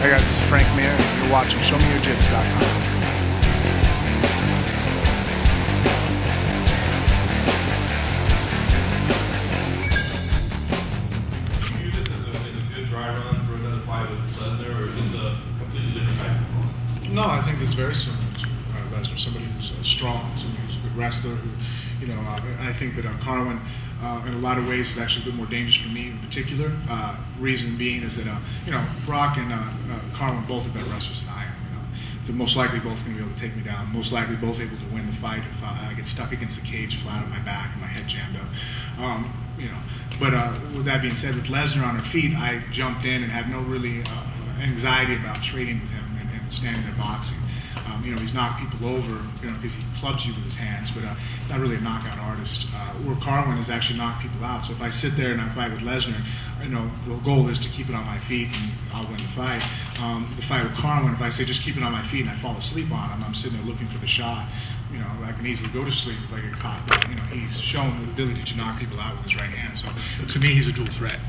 Hey guys, this is Frank Mir. You're watching ShowMeYourJits.com. No, I think it's very similar to Lesnar. Somebody who's strong, somebody who's a good wrestler. Who, I think that Carwin, in a lot of ways, is actually a bit more dangerous for me in particular. Reason being is that Brock and Carwin both have better wrestlers than I am. They're most likely both going to be able to take me down. Most likely both able to win the fight if I get stuck against the cage, flat on my back, and my head jammed up. But with that being said, with Lesnar on her feet, I jumped in and had no really anxiety about trading with him and standing there boxing. He's knocked people over, because he clubs you with his hands, but not really a knockout artist. Where Carwin has actually knocked people out. So if I sit there and I fight with Lesnar, the goal is to keep it on my feet and I'll win the fight. The fight with Carwin, if I say just keep it on my feet and I fall asleep on him, I'm sitting there looking for the shot. I can easily go to sleep if I get caught. But, he's shown the ability to knock people out with his right hand. So to me, he's a dual threat.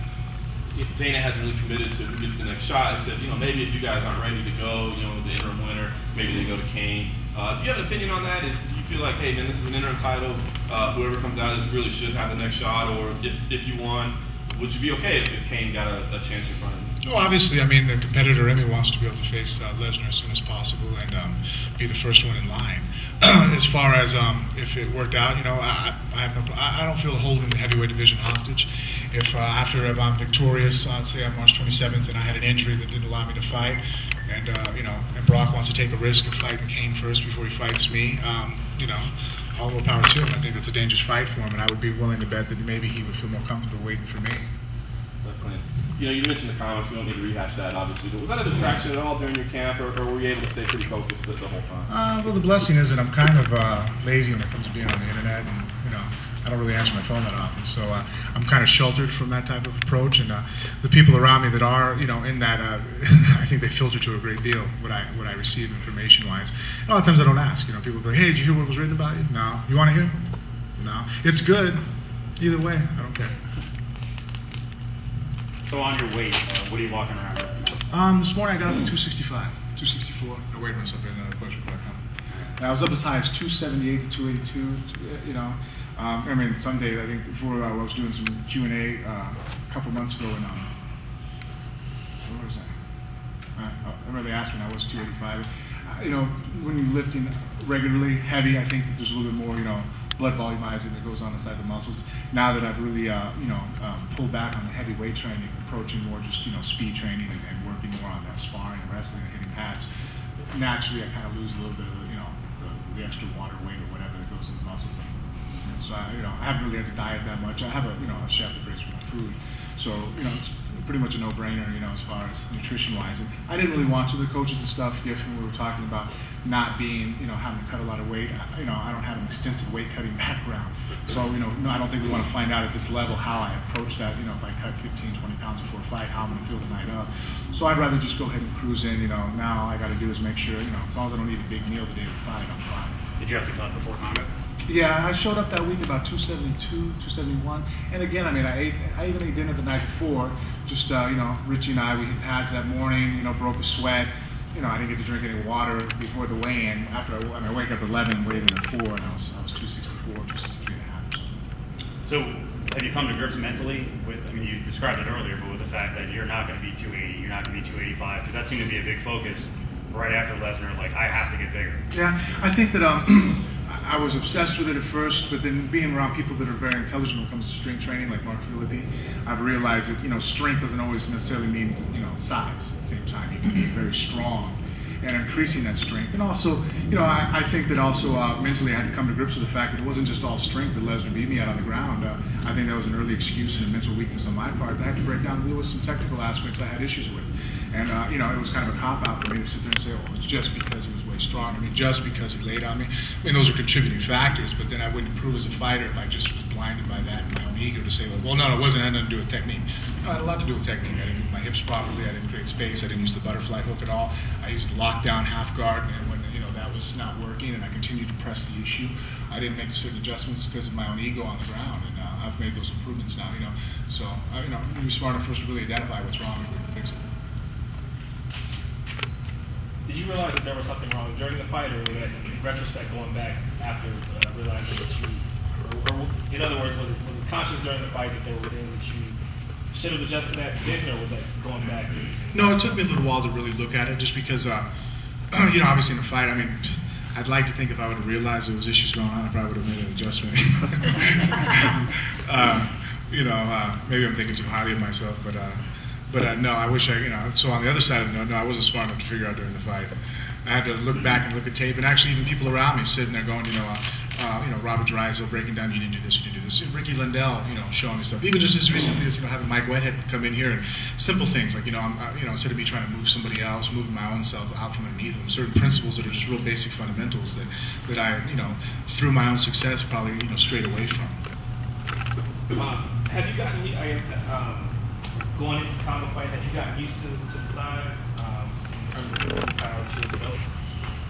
If Dana hasn't really committed to who gets the next shot, he said, maybe if you guys aren't ready to go, the interim winner, maybe they go to Kane. Do you have an opinion on that? Do you feel like, hey, man, this is an interim title, whoever comes out of this really should have the next shot, or if you won, would you be okay if Kane got a chance in front of him? Well, obviously, the competitor in me wants to be able to face Lesnar as soon as possible and be the first one in line. As far as if it worked out, I don't feel holding the heavyweight division hostage. If after I'm victorious, say on March 27th, and I had an injury that didn't allow me to fight, and and Brock wants to take a risk of fighting Kane first before he fights me, all the power to him. I think that's a dangerous fight for him, and I would be willing to bet that maybe he would feel more comfortable waiting for me. Definitely. You mentioned the comments. We don't need to rehash that, obviously. But was that a distraction at all during your camp, or were you able to stay pretty focused the whole time? Well, the blessing is that I'm kind of lazy when it comes to being on the internet, and I don't really answer my phone that often. So I'm kind of sheltered from that type of approach, and the people around me that are, in that, I think they filter to a great deal what I receive information-wise. A lot of times I don't ask. People go, "Hey, did you hear what was written about you?" No. You want to hear? No. It's good. Either way, I don't care. So on your weight, what are you walking around with? This morning I got up to 265, 264. I weighed myself in push.com. I was up as high as 278 to 282. Some days, I think before I was doing some Q&A a couple months ago, and where was I? I remember they asked me, and I was 285. When you're lifting regularly heavy, I think that there's a little bit more, blood volumizing that goes on inside the muscles. Now that I've really, pulled back on the heavy weight training, approaching more just, speed training and working more on sparring and wrestling and hitting pads, naturally I kind of lose a little bit of, the extra water weight or whatever that goes in the muscles. So I haven't really had to diet that much. I have a chef that brings me my food, so it's pretty much a no-brainer, as far as nutrition-wise. And I didn't really want to. The coaches and stuff, when we were talking about not being, having to cut a lot of weight, I don't have an extensive weight-cutting background. So, I don't think we want to find out at this level how I approach that, if I cut 15, 20 pounds before a fight, how I'm going to feel the night of. So I'd rather just go ahead and cruise in, now all I got to do is make sure, as long as I don't eat a big meal the day of the fight, I'm fine. Did you have to cut before combat? Yeah, I showed up that week about 272, 271, and again, I even ate dinner the night before. Just Richie and I, we hit pads that morning. Broke a sweat. I didn't get to drink any water before the weigh-in. After I wake up at 11, weighed in at 4, and I was 264, 263 and a half. So have you come to grips mentally with? You described it earlier, but with the fact that you're not going to be 280, you're not going to be 285, because that seemed to be a big focus right after Lesnar. Like, I have to get bigger. Yeah, I think that I was obsessed with it at first, but then being around people that are very intelligent when it comes to strength training, like Mark Philippi, I've realized that, strength doesn't always necessarily mean, size at the same time. You can be very strong and increasing that strength. And also, I think that also mentally I had to come to grips with the fact that it wasn't just all strength that Lesnar beat me out on the ground. I think that was an early excuse and a mental weakness on my part. I had to break down and deal with some technical aspects I had issues with. And, it was kind of a cop-out for me to sit there and say, oh, it's just because he was way stronger. Just because he laid on me. Those are contributing factors, but then I wouldn't improve as a fighter if I just was blinded by that and my own ego to say, well, no, it wasn't, had nothing to do with technique. No, it had a lot to do with technique. I didn't move my hips properly. I didn't create space. I didn't use the butterfly hook at all. I used lockdown half guard, and when, that was not working, and I continued to press the issue, I didn't make certain adjustments because of my own ego on the ground, and I've made those improvements now, So, you're smart enough first to really identify what's wrong and we can fix it. Did you realize that there was something wrong during the fight, or was that in retrospect going back after realizing that you, or in other words, was it conscious during the fight that there were things that you should have adjusted that then, or was that going back? No, it took me a little while to really look at it, just because, obviously in a fight, I mean, I'd like to think if I would have realized there was issues going on, I probably would have made an adjustment. Maybe I'm thinking too highly of myself, but no, I wish so on the other side of it, no, I wasn't smart enough to figure out during the fight. I had to look back and look at tape, and actually even people around me sitting there going, Robert Drysdale breaking down, you didn't do this, you didn't do this. Ricky Lindell, showing me stuff. Even just as recently as, having Mike Whitehead come in here and simple things like, instead of me trying to move somebody else, moving my own self out from underneath them, certain principles that are just real basic fundamentals that I, through my own success, probably, strayed away from. Have you gotten, going into the combo fight, have you gotten used to the size in terms of the power to develop?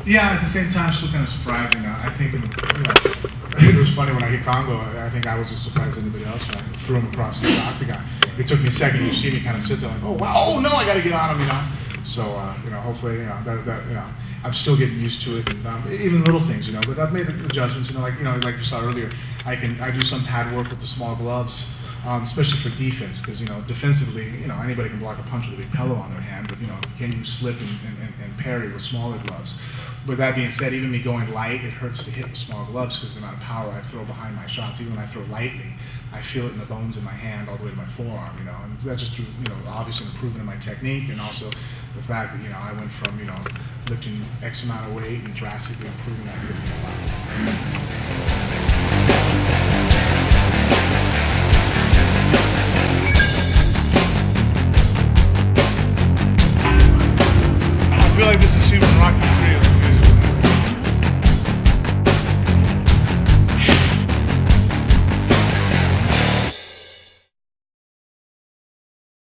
Yeah, at the same time, still kind of surprising. I think it was funny when I hit Congo. I think I was as surprised as anybody else when I threw him across the octagon. It took me a second. You see me kind of sit there like, oh wow, oh no, I got to get on him, So hopefully, I'm still getting used to it, and even little things, But I've made adjustments, like you saw earlier. I do some pad work with the small gloves. Especially for defense, because defensively, anybody can block a punch with a big pillow on their hand, but can you slip and parry with smaller gloves? But that being said, even me going light, it hurts to hit with small gloves because of the amount of power I throw behind my shots. Even when I throw lightly, I feel it in the bones in my hand all the way to my forearm. And that's just through obviously improvement in my technique, and also the fact that I went from lifting X amount of weight and drastically improving that.